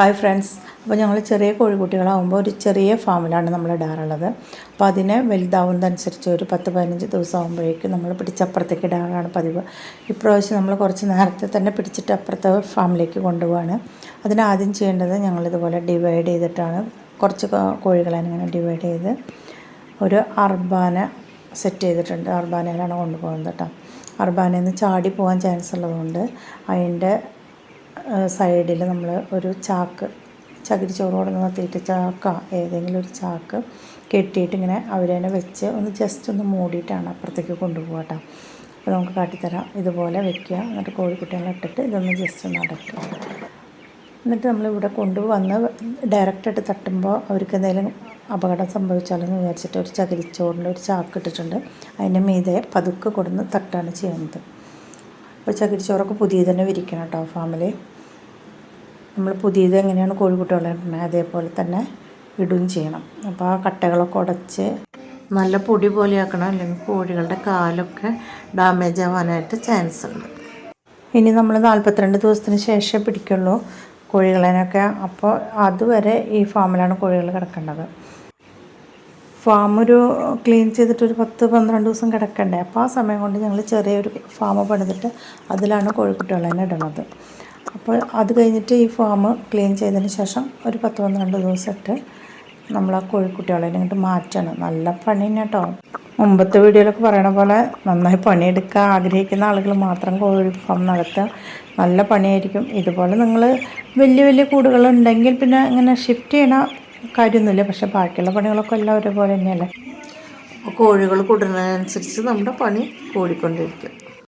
Hi friends, അപ്പോൾ ഞങ്ങൾ ചെറിയ കോഴിക്കുട്ടികളാകുമ്പോൾ ഒരു ചെറിയ ഫാമിലാണ് നമ്മൾ ഇടാറുള്ളത്. അപ്പോൾ അതിനെ വലുതാവുന്നതനുസരിച്ച് ഒരു 10-15 ദിവസം ആകുമ്പോഴേക്കും നമ്മൾ പിടിച്ചപ്പുറത്തേക്ക് ഇടാറാണ് പതിവ്. ഇപ്രാവശ്യം നമ്മൾ കുറച്ച് നേരത്തെ തന്നെ പിടിച്ചിട്ട് അപ്പുറത്തെ ഫാമിലേക്ക് കൊണ്ടുപോവാണ്. അതിനാദ്യം ചെയ്യേണ്ടത് ഞങ്ങളിതുപോലെ ഡിവൈഡ് ചെയ്തിട്ടാണ് കുറച്ച് കോഴികളെ ഇങ്ങനെ ഡിവൈഡ് ചെയ്ത് ഒരു അർബാന സെറ്റ് ചെയ്തിട്ടുണ്ട്. അർബാനയിലാണ് കൊണ്ടുപോകുന്നത് കേട്ടോ. അർബാനയിൽ നിന്ന് ചാടി പോകാൻ ചാൻസ് ഉള്ളതുകൊണ്ട് അതിൻ്റെ സൈഡിൽ നമ്മൾ ഒരു ചാക്ക്, ചകിരിച്ചോറോടെ നിർത്തിയിട്ട് ഏതെങ്കിലും ഒരു ചാക്ക് കെട്ടിയിട്ട് ഇങ്ങനെ അവരതിനെ വെച്ച് ജസ്റ്റ് ഒന്ന് മൂടിയിട്ടാണ് അപ്പുറത്തേക്ക് കൊണ്ടുപോകുക കേട്ടോ. അപ്പോൾ നമുക്ക് കാട്ടിത്തരാം. ഇതുപോലെ വെക്കുക, എന്നിട്ട് കോഴിക്കുട്ടികളെ ഇട്ടിട്ട് ഇതൊന്ന് ജസ്റ്റ് ഒന്ന് അടയ്ക്കുക. എന്നിട്ട് നമ്മളിവിടെ കൊണ്ടുവന്ന് ഡയറക്റ്റായിട്ട് തട്ടുമ്പോൾ അവർക്ക് എന്തെങ്കിലും അപകടം സംഭവിച്ചാലെന്ന് വിചാരിച്ചിട്ട് ഒരു ചകിരിച്ചോറിൻ്റെ ഒരു ചാക്ക് ഇട്ടിട്ടുണ്ട്. അതിൻ്റെ മീതെ പതുക്കെ കൊടുന്ന് തട്ടാണ് ചെയ്യുന്നത്. അപ്പോൾ ചകിരിച്ചോറൊക്കെ പുതിയത് തന്നെ വിരിക്കണം കേട്ടോ. ഫാമിൽ നമ്മൾ പുതിയത് എങ്ങനെയാണ് കോഴിക്കുട്ടികളെ ഇടുന്നത് അതേപോലെ തന്നെ ഇടുകയും ചെയ്യണം. അപ്പോൾ ആ കട്ടകളൊക്കെ ഉടച്ച് നല്ല പൊടി പോലെ ആക്കണം, അല്ലെങ്കിൽ കോഴികളുടെ കാലൊക്കെ ഡാമേജ് ആവാനായിട്ട് ചാൻസ് ഉണ്ട്. ഇനി നമ്മൾ 42 ദിവസത്തിന് ശേഷം പിടിക്കുള്ളൂ കോഴികളെയൊക്കെ. അപ്പോൾ അതുവരെ ഈ ഫാമിലാണ് കോഴികൾ കിടക്കേണ്ടത്. ഫാം ഒരു ക്ലീൻ ചെയ്തിട്ടൊരു 10-12 ദിവസം കിടക്കണ്ടേ. അപ്പോൾ ആ സമയം കൊണ്ട് ഞങ്ങൾ ചെറിയൊരു ഫാം പണിതിട്ട് അതിലാണ് കോഴിക്കുട്ടികളെ ഇടുന്നത്. അപ്പോൾ അത് കഴിഞ്ഞിട്ട് ഈ ഫാം ക്ലീൻ ചെയ്തതിന് ശേഷം ഒരു 10-12 ദിവസം ഇട്ട് നമ്മൾ ആ കോഴിക്കുട്ടികളെ ഇങ്ങോട്ട് മാറ്റണം. നല്ല പണി തന്നെ കേട്ടോ. മുമ്പത്തെ വീഡിയോയിലൊക്കെ പറയണ പോലെ നന്നായി പണിയെടുക്കാൻ ആഗ്രഹിക്കുന്ന ആളുകൾ മാത്രം കോഴി ഫാം നടത്തുക. നല്ല പണിയായിരിക്കും. ഇതുപോലെ നിങ്ങൾ വലിയ വലിയ കൂടുകളുണ്ടെങ്കിൽ പിന്നെ ഇങ്ങനെ ഷിഫ്റ്റ് ചെയ്യണ കാര്യമൊന്നുമില്ല. പക്ഷേ ബാക്കിയുള്ള പണികളൊക്കെ എല്ലാം ഒരേപോലെ തന്നെയല്ലേ. അപ്പോൾ കോഴികൾ കൂടുന്നതിനനുസരിച്ച് നമ്മുടെ പണി കൂടിക്കൊണ്ടിരിക്കും.